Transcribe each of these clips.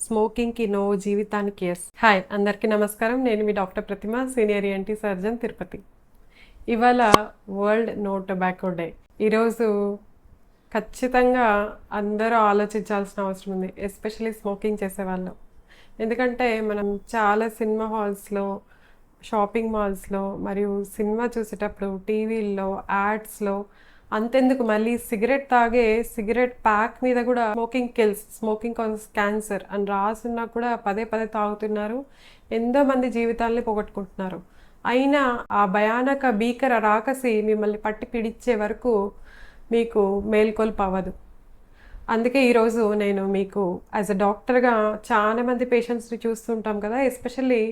స్మోకింగ్కి no, జీవితానికి yes. Hi, అందరికీ నమస్కారం. నేను మీ డాక్టర్ ప్రతిమ, సీనియర్ ENT సర్జన్, తిరుపతి. ఇవాళ వరల్డ్ నో టొబాకో డే. ఈరోజు ఖచ్చితంగా అందరూ ఆలోచించాల్సిన అవసరం ఉంది, ఎస్పెషల్లీ స్మోకింగ్ చేసేవాళ్ళు. ఎందుకంటే మనం చాలా సినిమా హాల్స్లో, షాపింగ్ మాల్స్లో మరియు సినిమా చూసేటప్పుడు టీవీల్లో, యాడ్స్లో, అంతెందుకు మళ్ళీ సిగరెట్ తాగే సిగరెట్ ప్యాక్ మీద కూడా smoking kills, smoking causes cancer అని రాసున్నా కూడా పదే పదే తాగుతున్నారు. ఎంతో మంది జీవితాల్ని పోగొట్టుకుంటున్నారు. అయినా ఆ భయానక భీకర రాకసి మిమ్మల్ని పట్టి పిడిచే వరకు మీకు మేల్కొల్పు అవ్వదు. అందుకే ఈరోజు నేను మీకు యాజ్ అ డాక్టర్గా చాలామంది పేషెంట్స్ని చూస్తుంటాం కదా, ఎస్పెషల్లీ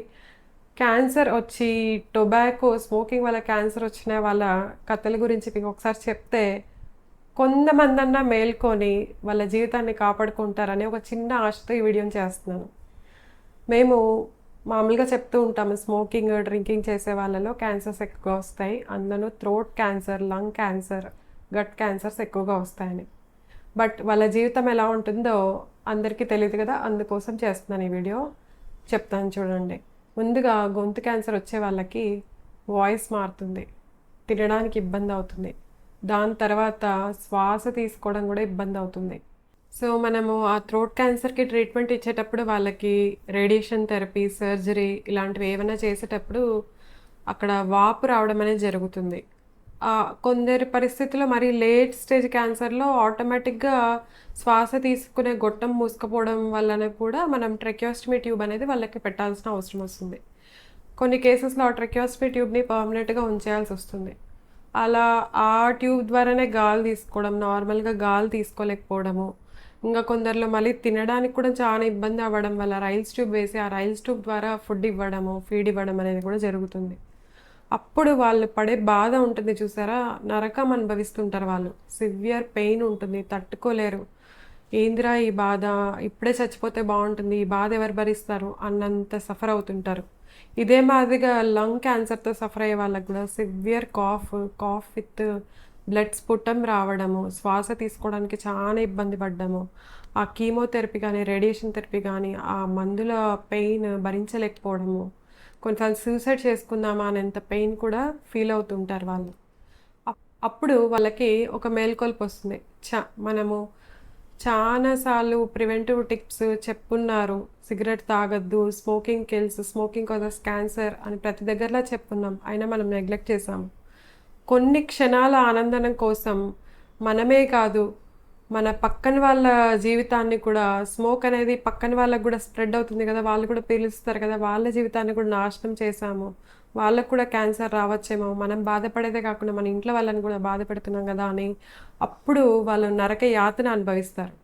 క్యాన్సర్ వచ్చి టొబాకో స్మోకింగ్ వల్ల క్యాన్సర్ వచ్చిన వాళ్ళ కథల గురించి మీకు ఒకసారి చెప్తే కొంతమంది అన్నా మేల్కొని వాళ్ళ జీవితాన్ని కాపాడుకుంటారని ఒక చిన్న ఆశతో ఈ వీడియోని చేస్తున్నాను. మేము మామూలుగా చెప్తూ ఉంటాము, స్మోకింగ్ డ్రింకింగ్ చేసే వాళ్ళలో క్యాన్సర్స్ ఎక్కువగా వస్తాయి, అందులో throat cancer, lung cancer, gut cancers ఎక్కువగా వస్తాయని. బట్ వాళ్ళ జీవితం ఎలా ఉంటుందో అందరికీ తెలియదు కదా, అందుకోసం చేస్తున్నాను ఈ వీడియో. చెప్తాను చూడండి. ముందుగా గొంతు క్యాన్సర్ వచ్చే వాళ్ళకి వాయిస్ మారుతుంది, తినడానికి ఇబ్బంది అవుతుంది, దాని తర్వాత శ్వాస తీసుకోవడం కూడా ఇబ్బంది అవుతుంది. సో మనము ఆ థ్రోట్ క్యాన్సర్కి ట్రీట్మెంట్ ఇచ్చేటప్పుడు వాళ్ళకి రేడియేషన్ థెరపీ, సర్జరీ ఇలాంటివి ఏమైనా చేసేటప్పుడు అక్కడ వాపు రావడం అనేది జరుగుతుంది. కొందరి పరిస్థితుల్లో మరి లేట్ స్టేజ్ క్యాన్సర్లో ఆటోమేటిక్గా శ్వాస తీసుకునే గొట్టం మూసుకుపోవడం వలన కూడా మనం ట్రెక్యోస్టమీ ట్యూబ్ అనేది వాళ్ళకి పెట్టాల్సిన అవసరం వస్తుంది. కొన్ని కేసెస్లో ఆ ట్రెక్యోస్టమీ ట్యూబ్ని పర్మనెంట్గా ఉంచేయాల్సి వస్తుంది. అలా ఆ ట్యూబ్ ద్వారానే గాలి తీసుకోవడం, నార్మల్గా గాలి తీసుకోలేకపోవడము, ఇంకా కొందరిలో మళ్ళీ తినడానికి కూడా చాలా ఇబ్బంది అవ్వడం వల్ల రైల్స్ ట్యూబ్ వేసి ఆ రైల్స్ ట్యూబ్ ద్వారా ఫీడ్ ఇవ్వడం అనేది కూడా జరుగుతుంది. అప్పుడు వాళ్ళు పడే బాధ ఉంటుంది చూసారా, నరకం అనుభవిస్తుంటారు వాళ్ళు. సివియర్ పెయిన్ ఉంటుంది, తట్టుకోలేరు. ఏందిరా ఈ బాధ, ఇప్పుడే చచ్చిపోతే బాగుంటుంది, ఈ బాధ ఎవరు భరిస్తారు అన్నంత సఫర్ అవుతుంటారు. ఇదే మాదిరిగా లంగ్ క్యాన్సర్తో సఫర్ అయ్యే వాళ్ళకి కూడా సివియర్ కాఫ్ విత్ బ్లడ్ స్ఫుటం రావడము, శ్వాస తీసుకోవడానికి చాలా ఇబ్బంది పడ్డము, ఆ కీమోథెరపీ కానీ రేడియేషన్ థెరపీ కానీ ఆ మందుల పెయిన్ భరించలేకపోవడము, కొన్నిసార్లు సూసైడ్ చేసుకుందామా అనేంత పెయిన్ కూడా ఫీల్ అవుతుంటారు వాళ్ళు. అప్పుడు వాళ్ళకి ఒక మేల్కొల్పు వస్తుంది. మనము చాలాసార్లు ప్రివెంటివ్ టిప్స్ చెప్పున్నారు, సిగరెట్ తాగద్దు, smoking kills, smoking causes cancer అని ప్రతి దగ్గరలో చెప్పున్నాం, అయినా మనం నెగ్లెక్ట్ చేసాము. కొన్ని క్షణాల ఆనందం కోసం మనమే కాదు, మన పక్కన వాళ్ళ జీవితాన్ని కూడా, స్మోక్ అనేది పక్కన వాళ్ళకు కూడా స్ప్రెడ్ అవుతుంది కదా, వాళ్ళు కూడా పీలుస్తారు కదా, వాళ్ళ జీవితాన్ని కూడా నాశనం చేశాము, వాళ్ళకు కూడా క్యాన్సర్ రావచ్చేమో, మనం బాధపడేదే కాకుండా మన ఇంట్లో వాళ్ళని కూడా బాధ పెడుతున్నాం కదా అని అప్పుడు వాళ్ళు నరక యాతన అనుభవిస్తారు.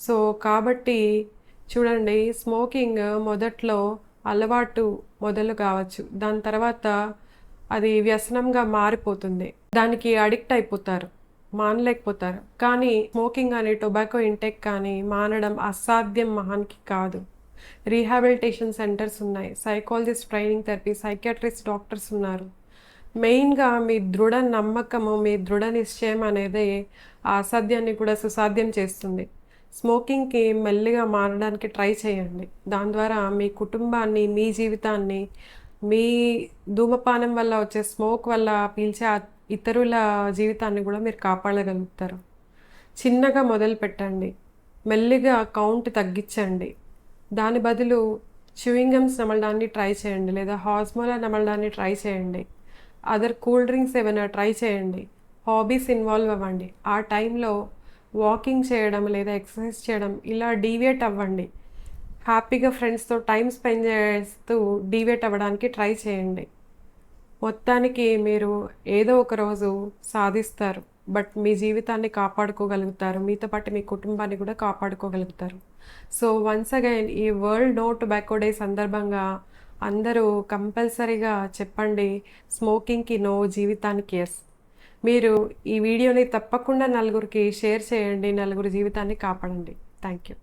సో కాబట్టి చూడండి, స్మోకింగ్ మొదట్లో అలవాటు మొదలు కావచ్చు, దాని తర్వాత అది వ్యసనంగా మారిపోతుంది, దానికి అడిక్ట్ అయిపోతారు, మానలేకపోతారు. కానీ స్మోకింగ్ కానీ టొబాకో ఇంటేక్ కానీ మానడం అసాధ్యం మహానికి కాదు. రీహాబిలిటేషన్ సెంటర్స్ ఉన్నాయి, psychologist training therapy, psychiatrist doctors ఉన్నారు. మెయిన్గా మీ దృఢ నమ్మకము, మీ దృఢ నిశ్చయం అనేది ఆ అసాధ్యాన్ని కూడా సుసాధ్యం చేస్తుంది. స్మోకింగ్కి మెల్లిగా మారడానికి ట్రై చేయండి. దాని ద్వారా మీ కుటుంబాన్ని, మీ జీవితాన్ని, మీ ధూమపానం వల్ల వచ్చే స్మోక్ వల్ల పీల్చే ఇతరుల జీవితాన్ని కూడా మీరు కాపాడగలుగుతారు. చిన్నగా మొదలు పెట్టండి, మెల్లిగా కౌంట్ తగ్గించండి. దాని బదులు చ్యూయింగ్ గమ్స్ నమలడాన్ని ట్రై చేయండి, లేదా హాస్మోలా నమలడాన్ని ట్రై చేయండి, అదర్ కూల్ డ్రింక్స్ ఏమైనా ట్రై చేయండి. హాబీస్ ఇన్వాల్వ్ అవ్వండి. ఆ టైంలో వాకింగ్ చేయడం లేదా ఎక్సర్సైజ్ చేయడం, ఇలా డీవియేట్ అవ్వండి. హ్యాపీగా ఫ్రెండ్స్తో టైం స్పెండ్ చేస్తూ డీవియేట్ అవ్వడానికి ట్రై చేయండి. మొత్తానికి మీరు ఏదో ఒక రోజు సాధిస్తారు, బట్ మీ జీవితాన్ని కాపాడుకోగలుగుతారు, మీతో పాటు మీ కుటుంబాన్ని కూడా కాపాడుకోగలుగుతారు. సో వన్స్ అగైన్ ఈ వరల్డ్ నో టొబాకో డే సందర్భంగా అందరూ కంపల్సరీగా చెప్పండి, స్మోకింగ్కి నో, జీవితానికి ఎస్. మీరు ఈ వీడియోని తప్పకుండా నలుగురికి షేర్ చేయండి, నలుగురు జీవితాన్ని కాపాడండి. Thank you.